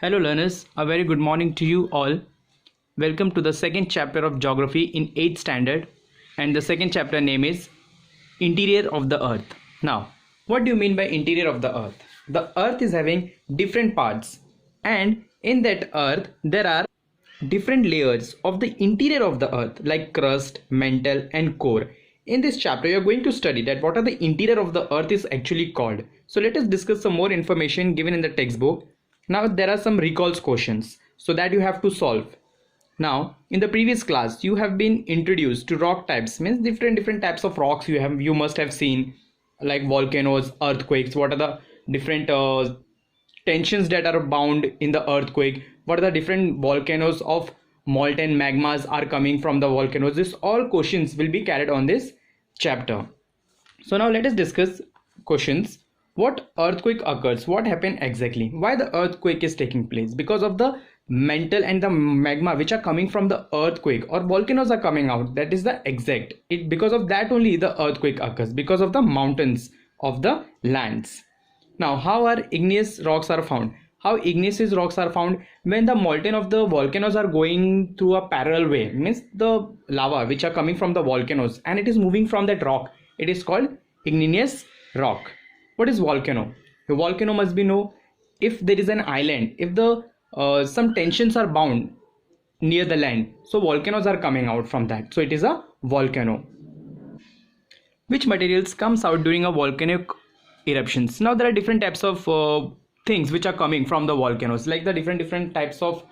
Hello learners, a very good morning to you all. Welcome to the second chapter of geography in 8th standard, and the second chapter name is Interior of the Earth. Now, what do you mean by interior of the Earth? The Earth is having different parts, and in that Earth there are different layers of the interior of the Earth like crust, mantle and core. In this chapter you are going to study that what are the interior of the Earth is actually called. So let us discuss some more information given in the textbook. Now there are some recalls questions so that you have to solve. Now in the previous class you have been introduced to rock types, means different types of rocks you must have seen, like volcanoes, earthquakes. What are the different tensions that are bound in the earthquake? What are the different volcanoes of molten magmas are coming from the volcanoes? This all questions will be carried on this chapter. So now let us discuss questions. What earthquake occurs? What happened exactly? Why the earthquake is taking place? Because of the mantle and the magma which are coming from the earthquake, or volcanoes are coming out. That is the exact. Because of that only the earthquake occurs, because of the mountains of the lands. Now how are igneous rocks are found? How igneous rocks are found? When the molten of the volcanoes are going through a parallel way, means the lava which are coming from the volcanoes and it is moving from that rock, it is called igneous rock. What is volcano? A volcano must be know if there is an island, if the some tensions are bound near the land, so volcanoes are coming out from that, so it is a volcano. Which materials comes out during a volcanic eruptions? Now there are different types of things which are coming from the volcanoes, like the different types of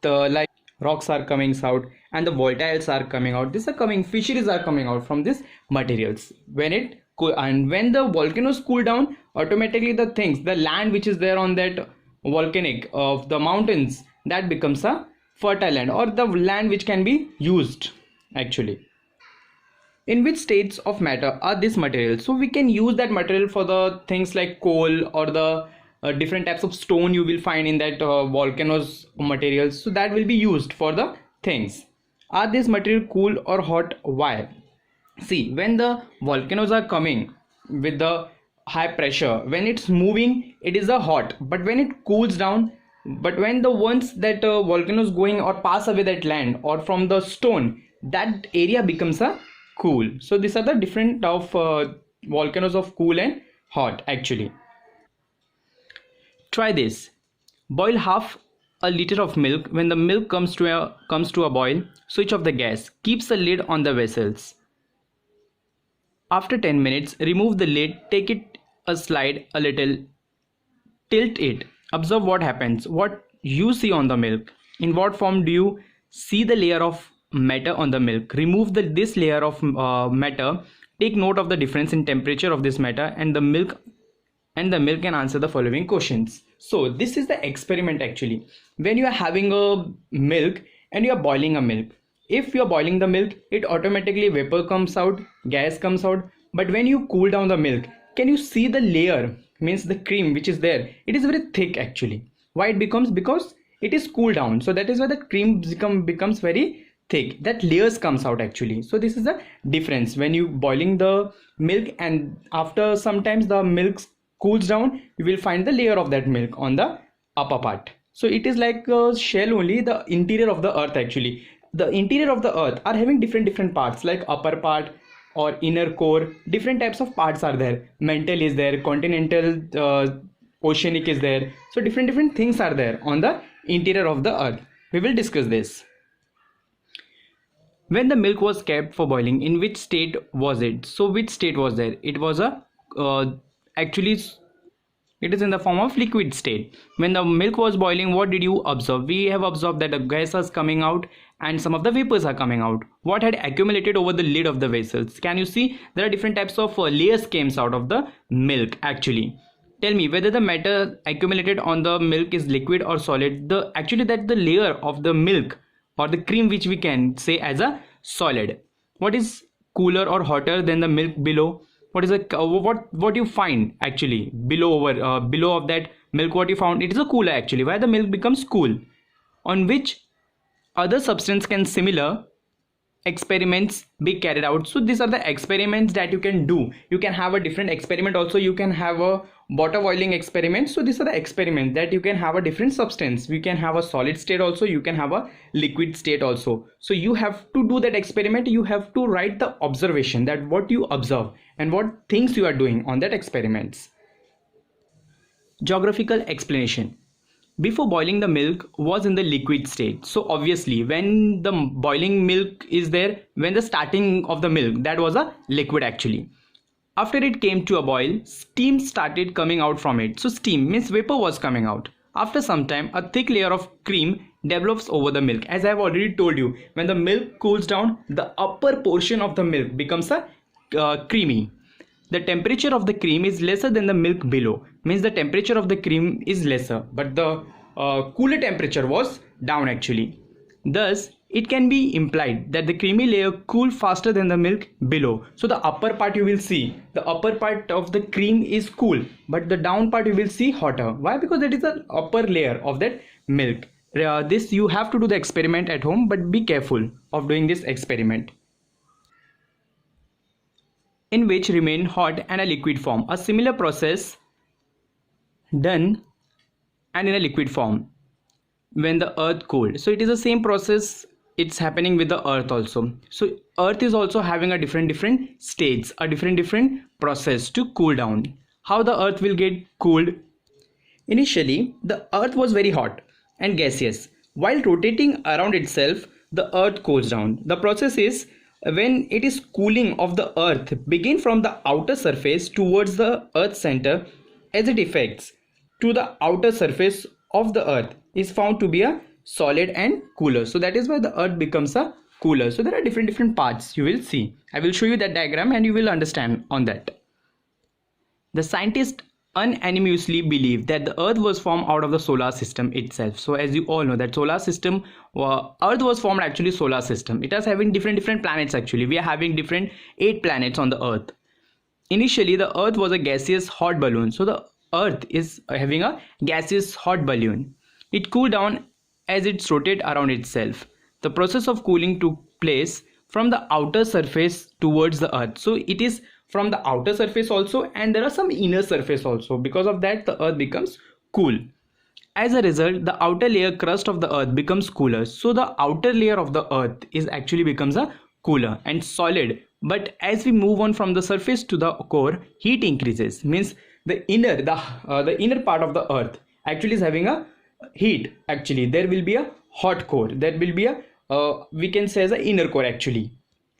the like rocks are coming out and the volatiles are coming out. These are coming, fisheries are coming out from these materials. When the volcanoes cool down, automatically the land which is there on that volcanic of the mountains, that becomes a fertile land, or the land which can be used actually. In which states of matter are these materials? So we can use that material for the things like coal, or the different types of stone you will find in that volcanoes materials, so that will be used for the things. Are this material cool or hot? Why? See, when the volcanoes are coming with the high pressure, when it's moving it is a hot, but when it cools down, but when the once that volcanoes going or pass away that land or from the stone, that area becomes a cool. So these are the different of volcanoes of cool and hot actually. Try this. Boil half a liter of milk. When the milk comes to a boil, switch off the gas. Keeps the lid on the vessels. After 10 minutes, remove the lid, take it a slide a little, tilt it. Observe what happens. What you see on the milk. In what form do you see the layer of matter on the milk? Remove this layer of matter. Take note of the difference in temperature of this matter and the milk and answer the following questions. So this is the experiment actually. When you are having a milk and you are boiling a milk, if you are boiling the milk, it automatically vapor comes out, gas comes out. But when you cool down the milk, can you see the layer, means the cream which is there? It is very thick actually. Why it becomes? Because it is cooled down, so that is why the cream becomes very thick. That layers comes out actually. So this is the difference when you boiling the milk, and after sometimes the milk cools down, you will find the layer of that milk on the upper part. So it is like a shell only, the interior of the earth actually. The interior of the earth are having different parts, like upper part or inner core. Different types of parts are there. Mantle is there, continental, oceanic is there. So different things are there on the interior of the earth. We will discuss this. When the milk was kept for boiling, in which state was it? So which state was there? It was a actually it is in the form of liquid state. When the milk was boiling, what did you observe? We have observed that the gas is coming out and some of the vapors are coming out. What had accumulated over the lid of the vessels? Can you see there are different types of layers came out of the milk actually. Tell me whether the matter accumulated on the milk is liquid or solid. The layer of the milk or the cream which we can say as a solid. What is cooler or hotter than the milk below? What is what you find actually below of that milk? What you found? It is a cooler actually. Why the milk becomes cool? On which other substance can similar experiments be carried out? So these are the experiments that you can do. You can have a different experiment also. You can have a water boiling experiments. So these are the experiments that you can have a different substance. You can have a solid state also, you can have a liquid state also. So you have to do that experiment. You have to write the observation, that what you observe and what things you are doing on that experiments. Geographical explanation. Before boiling, the milk was in the liquid state. So obviously when the boiling milk is there, when the starting of the milk, that was a liquid actually. After it came to a boil, steam started coming out from it. So steam means vapor was coming out. After some time, a thick layer of cream develops over the milk. As I have already told you, when the milk cools down, the upper portion of the milk becomes a creamy. The temperature of the cream is lesser than the milk below. Means the temperature of the cream is lesser, but the cooler temperature was down actually. Thus, it can be implied that the creamy layer cooled faster than the milk below. So the upper part you will see, the upper part of the cream is cool, but the down part you will see hotter. Why? Because that is the upper layer of that milk. This you have to do the experiment at home, but be careful of doing this experiment. In which remain hot and a liquid form. A similar process done and in a liquid form when the earth cooled. So it is the same process, it's happening with the earth also. So earth is also having a different states, a different process to cool down. How the earth will get cooled? Initially the earth was very hot and gaseous. While rotating around itself, the earth cools down. The process is when it is cooling of the earth begin from the outer surface towards the earth's center, as it affects to the outer surface of the earth is found to be a solid and cooler. So that is why the earth becomes a cooler. So there are different parts you will see. I will show you that diagram and you will understand on that. The scientists unanimously believe that the earth was formed out of the solar system itself. So as you all know that solar system, earth was formed actually solar system. It is having different planets actually. We are having 8 planets on the earth. Initially the earth was a gaseous hot balloon. So the earth is having a gaseous hot balloon. It cooled down as it rotated around itself. The process of cooling took place from the outer surface towards the earth. So it is from the outer surface also, and there are some inner surface also. Because of that the earth becomes cool. As a result, the outer layer crust of the earth becomes cooler. So the outer layer of the earth is actually becomes a cooler and solid. But as we move on from the surface to the core, heat increases. Means the inner part of the earth actually is having a heat. Actually there will be a hot core, there will be a we can say as an inner core actually.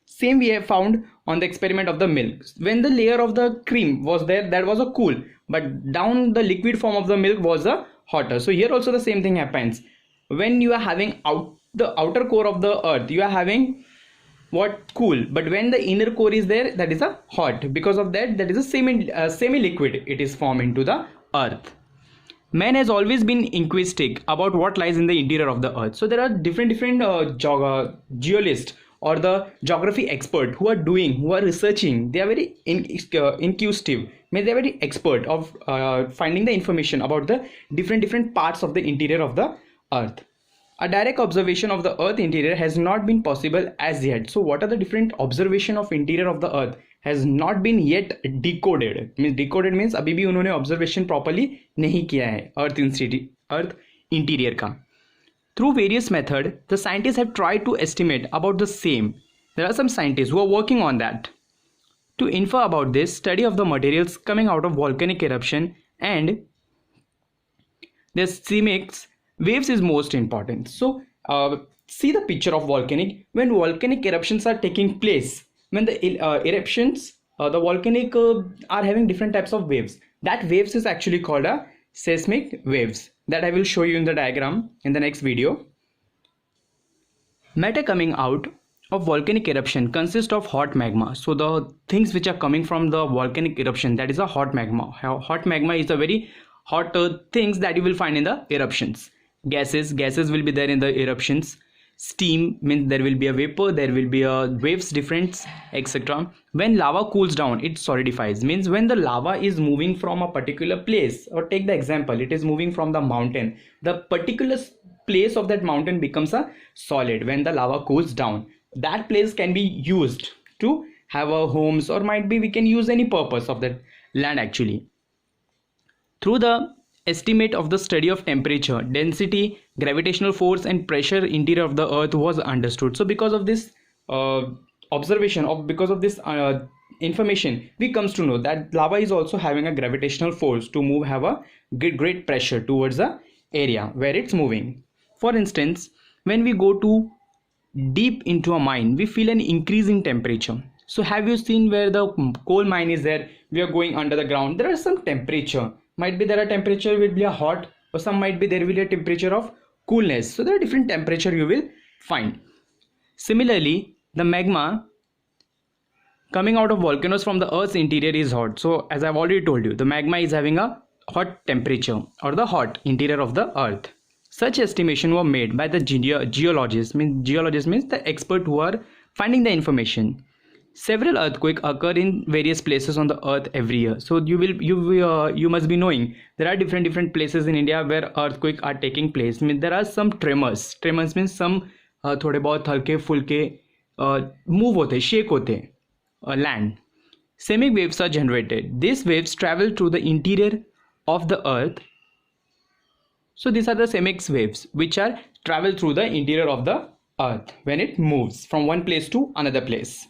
Same we have found on the experiment of the milk. When the layer of the cream was there, that was a cool, but down the liquid form of the milk was a hotter. So here also the same thing happens. When you are having the outer core of the earth, you are having what? Cool. But when the inner core is there, that is a hot. Because of that, that is a semi liquid, it is formed into the earth. Man has always been inquisitive about what lies in the interior of the earth. So there are different geologists or the geography expert who are researching. They are very inquisitive. They are very expert of finding the information about the different parts of the interior of the earth. A direct observation of the earth interior has not been possible as yet. So what are the different observation of interior of the earth has not been yet decoded. Means decoded means अभी भी उन्होंने observation properly नहीं किया है earth interior का. Through various methods, the scientists have tried to estimate about the same. There are some scientists who are working on that. To infer about this, study of the materials coming out of volcanic eruption and their seismic waves is most important. So see the picture of volcanic. When volcanic eruptions are taking place, when the eruptions, the volcanic are having different types of waves. That waves is actually called a seismic waves. That I will show you in the diagram in the next video. Matter coming out of volcanic eruption consists of hot magma. So the things which are coming from the volcanic eruption, that is a hot magma. Hot magma is a very hot things that you will find in the eruptions. Gases will be there in the eruptions. Steam means there will be a vapor, there will be a waves difference, etc. When lava cools down, it solidifies. Means when the lava is moving from a particular place, or take the example, it is moving from the mountain, the particular place of that mountain becomes a solid. When the lava cools down, that place can be used to have a homes, or might be we can use any purpose of that land actually. Through the estimate of the study of temperature, density, gravitational force and pressure interior of the earth was understood. So because of this observation, of because of this information, we comes to know that lava is also having a gravitational force to move, have a great pressure towards the area where it's moving. For instance, when we go to deep into a mine, we feel an increase in temperature. So have you seen where the coal mine is there, we are going under the ground, there are some temperature, might be there a temperature will be a hot, or some might be there will be a temperature of coolness. So there are different temperature you will find. Similarly, the magma coming out of volcanoes from the earth's interior is hot. So as I've already told you, the magma is having a hot temperature or the hot interior of the earth. Such estimation were made by the geologists. Geologists means the expert who are finding the information. Several earthquakes occur in various places on the earth every year. So you must be knowing there are different places in India where earthquakes are taking place. There are some tremors. Tremors means some थोड़े बहुत हल्के फुल्के move होते, shake होते land. Seismic waves are generated. These waves travel through the interior of the earth. So these are the seismic waves which are travel through the interior of the earth when it moves from one place to another place.